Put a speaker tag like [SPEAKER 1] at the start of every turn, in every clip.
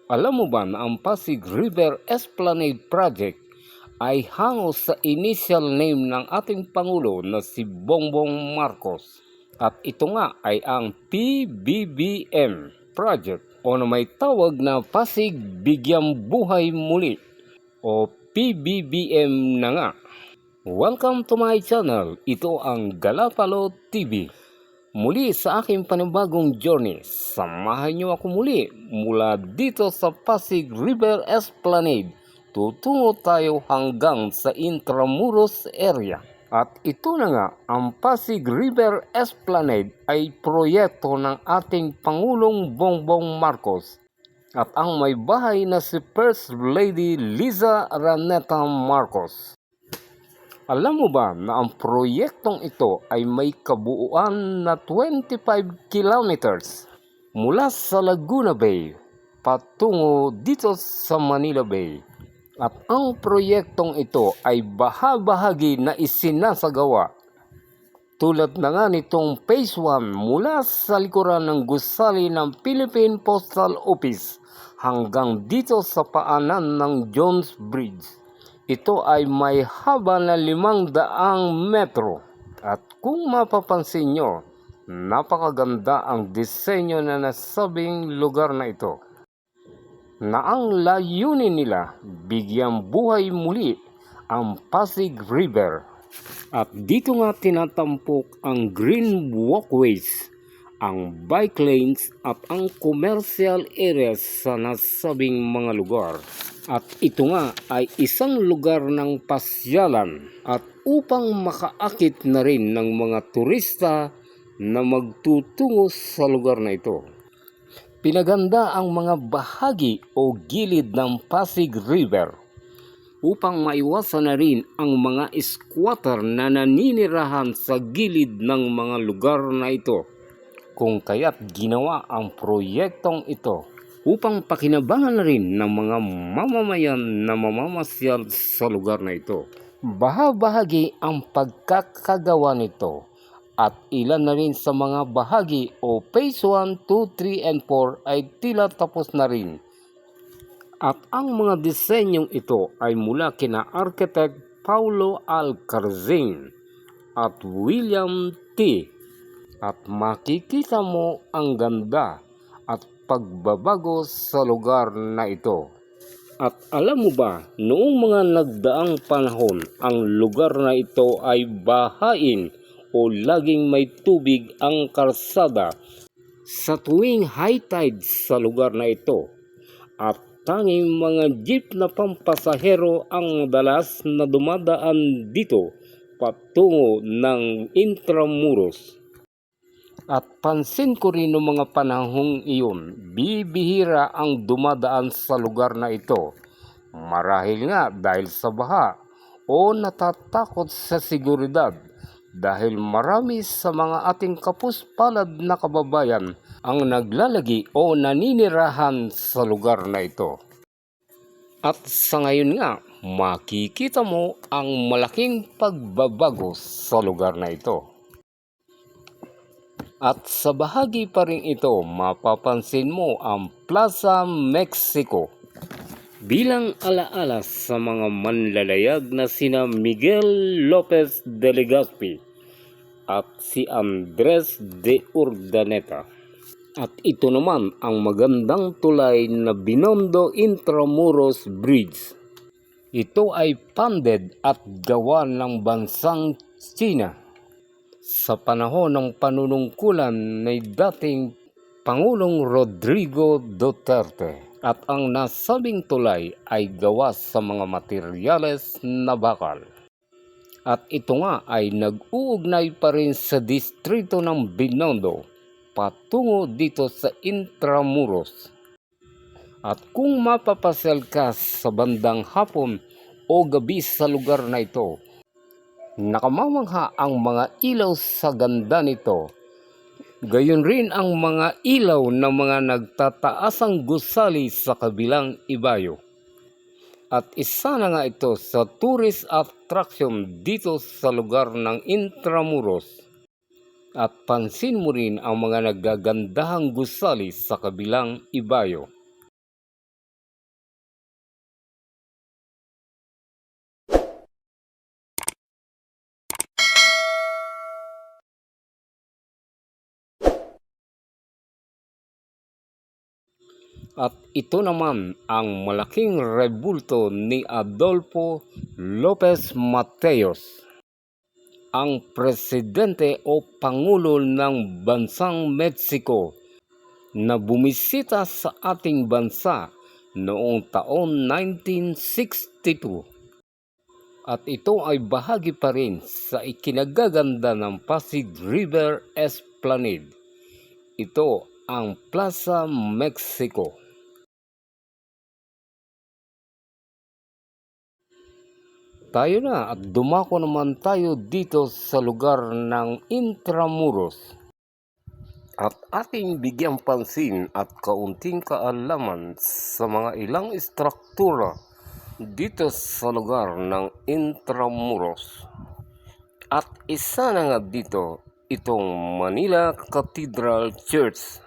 [SPEAKER 1] Alam mo ba na ang Pasig River Esplanade Project ay hango sa initial name ng ating Pangulo na si Bongbong Marcos. At ito nga ay ang PBBM Project o na may tawag na Pasig Bigyang Buhay Muli o PBBM na nga. Welcome to my channel. Ito ang Galapalo TV. Muli sa aking panibagong journey, samahan niyo ako muli mula dito sa Pasig River Esplanade. Tutungo tayo hanggang sa Intramuros area. At ito na nga, ang Pasig River Esplanade ay proyekto ng ating Pangulong Bongbong Marcos at ang may bahay na si First Lady Liza Araneta Marcos. Alam mo ba na ang proyektong ito ay may kabuuan na 25 kilometers mula sa Laguna Bay patungo dito sa Manila Bay. At ang proyektong ito ay bahagi na isinasagawa. Tulad na nga nitong Phase 1 mula sa likuran ng gusali ng Philippine Postal Office hanggang dito sa paanan ng Jones Bridge. Ito ay may haba na 500 metro at kung mapapansin nyo, napakaganda ang disenyo na nasabing lugar na ito. Na ang layunin nila, bigyang buhay muli ang Pasig River. At dito nga tinatampok ang green walkways, ang bike lanes at ang commercial areas sa nasabing mga lugar. At ito nga ay isang lugar ng pasyalan at upang makaakit na rin ng mga turista na magtutungo sa lugar na ito. Pinaganda ang mga bahagi o gilid ng Pasig River upang maiwasan na rin ang mga squatter na naninirahan sa gilid ng mga lugar na ito. Kung kaya't ginawa ang proyektong ito upang pakinabangan na rin ng mga mamamayan na mamamasyal sa lugar na ito. Bahagi ang pagkakagawa nito at ilan na rin sa mga bahagi o Phase 1, 2, 3, and 4 ay tila tapos na rin. At ang mga disenyong ito ay mula kina Architect Paulo Alcarzin at William T. At makikita mo ang ganda at pagbabago sa lugar na ito. At alam mo ba, noong mga nagdaang panahon, ang lugar na ito ay bahain o laging may tubig ang kalsada sa tuwing high tide sa lugar na ito. At tanging mga jeep na pampasahero ang dalas na dumadaan dito patungo ng Intramuros. At pansin ko rin noong mga panahong iyon, bibihira ang dumadaan sa lugar na ito. Marahil nga dahil sa baha o natatakot sa seguridad dahil marami sa mga ating kapuspalad na kababayan ang naglalagi o naninirahan sa lugar na ito. At sa ngayon nga, makikita mo ang malaking pagbabago sa lugar na ito. At sa bahagi pa rin ito, mapapansin mo ang Plaza Mexico bilang alaala sa mga manlalayag na sina Miguel Lopez de Legazpi at si Andres de Urdaneta. At ito naman ang magandang tulay na Binondo Intramuros Bridge. Ito ay funded at gawa ng bansang China sa panahon ng panunungkulan ng dating Pangulong Rodrigo Duterte. At ang nasabing tulay ay gawa sa mga materyales na bakal. At ito nga ay nag-uugnay pa rin sa distrito ng Binondo patungo dito sa Intramuros. At kung mapapasyal ka sa bandang hapon o gabi sa lugar na ito, nakamamangha ang mga ilaw sa ganda nito. Gayon rin ang mga ilaw ng mga nagtataasang gusali sa kabilang ibayo. At isa na nga ito sa tourist attraction dito sa lugar ng Intramuros. At pansin mo rin ang mga nagagandahang gusali sa kabilang ibayo. At ito naman ang malaking rebulto ni Adolfo Lopez Mateos, ang presidente o pangulo ng bansang Mexico na bumisita sa ating bansa noong taon 1962. At ito ay bahagi pa rin sa ikinagaganda ng Pasig River Esplanade. Ito ang Plaza Mexico. Tayo na at dumako naman tayo dito sa lugar ng Intramuros. At ating bigyang pansin at kaunting kaalaman sa mga ilang istruktura dito sa lugar ng Intramuros. At isa na nga dito itong Manila Cathedral Church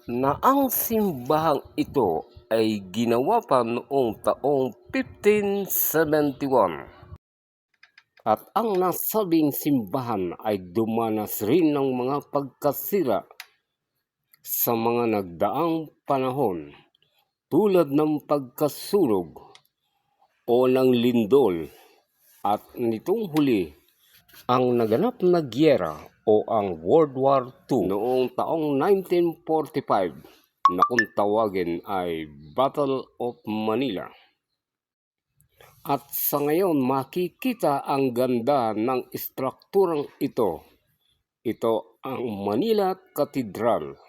[SPEAKER 1] na ang simbahang ito ay ginawa pa noong taong 1571. At ang nasabing simbahan ay dumanas rin ng mga pagkasira sa mga nagdaang panahon tulad ng pagkasunog o ng lindol at nitong huli ang naganap na giyera o ang World War II noong taong 1945 na kung tawagin ay Battle of Manila. At sa ngayon makikita ang ganda ng istrukturang ito. Ito ang Manila Cathedral.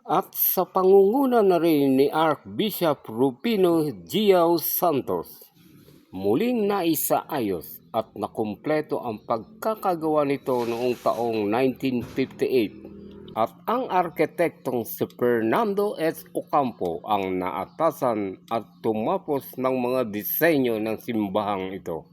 [SPEAKER 1] At sa pangunguna na rin ni Archbishop Rufino Giao Santos, muling naisaayos at nakumpleto ang pagkakagawa nito noong taong 1958. At ang arkitektong si Fernando S. Ocampo ang naatasan at tumapos ng mga disenyo ng simbahang ito.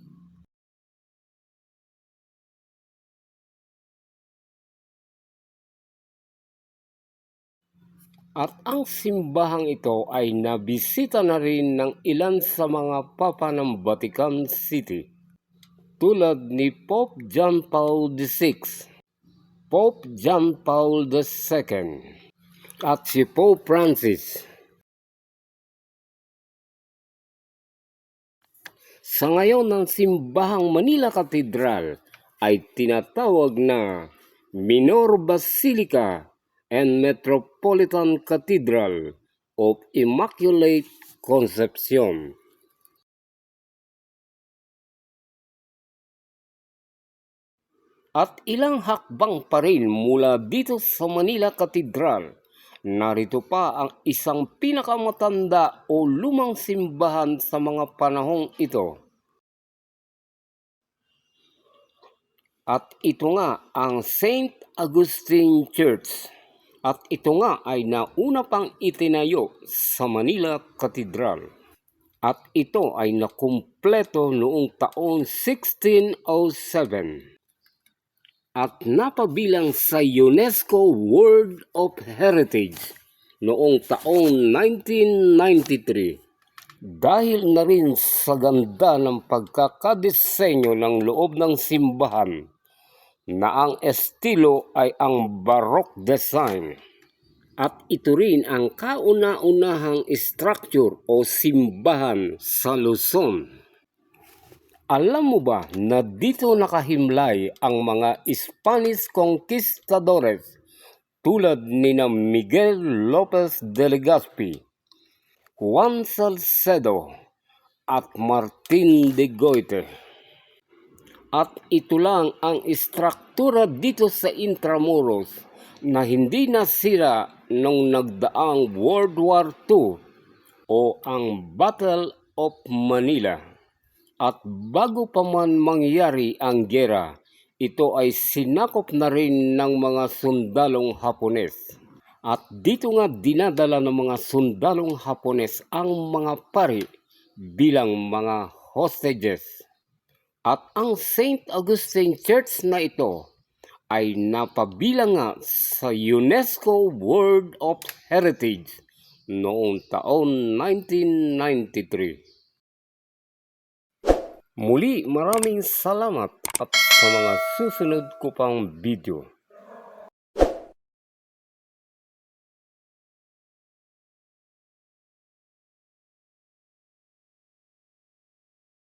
[SPEAKER 1] At ang simbahang ito ay nabisita na rin ng ilan sa mga papa ng Vatican City, tulad ni Pope John Paul VI, Pope John Paul II, at si Pope Francis. Sa ngayon ng simbahang Manila Cathedral ay tinatawag na Minor Basilica and Metropolitan Cathedral of Immaculate Conception. At ilang hakbang pa rin mula dito sa Manila Cathedral, narito pa ang isang pinakamatanda o lumang simbahan sa mga panahong ito. At ito nga ang St. Augustine Church. At ito nga ay nauna pang itinayo sa Manila Cathedral. At ito ay nakumpleto noong taong 1607. At napabilang sa UNESCO World of Heritage noong taong 1993 dahil na rin sa ganda ng pagkakadisenyo ng loob ng simbahan na ang estilo ay ang Baroque design. At ito rin ang kauna-unahang structure o simbahan sa Luzon. Alam mo ba na dito nakahimlay ang mga Spanish conquistadores tulad ni Miguel Lopez de Legazpi, Juan Salcedo at Martin de Goite. At ito lang ang istruktura dito sa Intramuros na hindi nasira nung nagdaang World War II o ang Battle of Manila. At bago pa man mangyari ang giyera, ito ay sinakop na rin ng mga sundalong Hapones. At dito nga dinadala ng mga sundalong Hapones ang mga pari bilang mga hostages. At ang St. Augustine Church na ito ay napabilang nga sa UNESCO World of Heritage noong taon 1993. Muli maraming salamat at sa mga susunod ko pang video.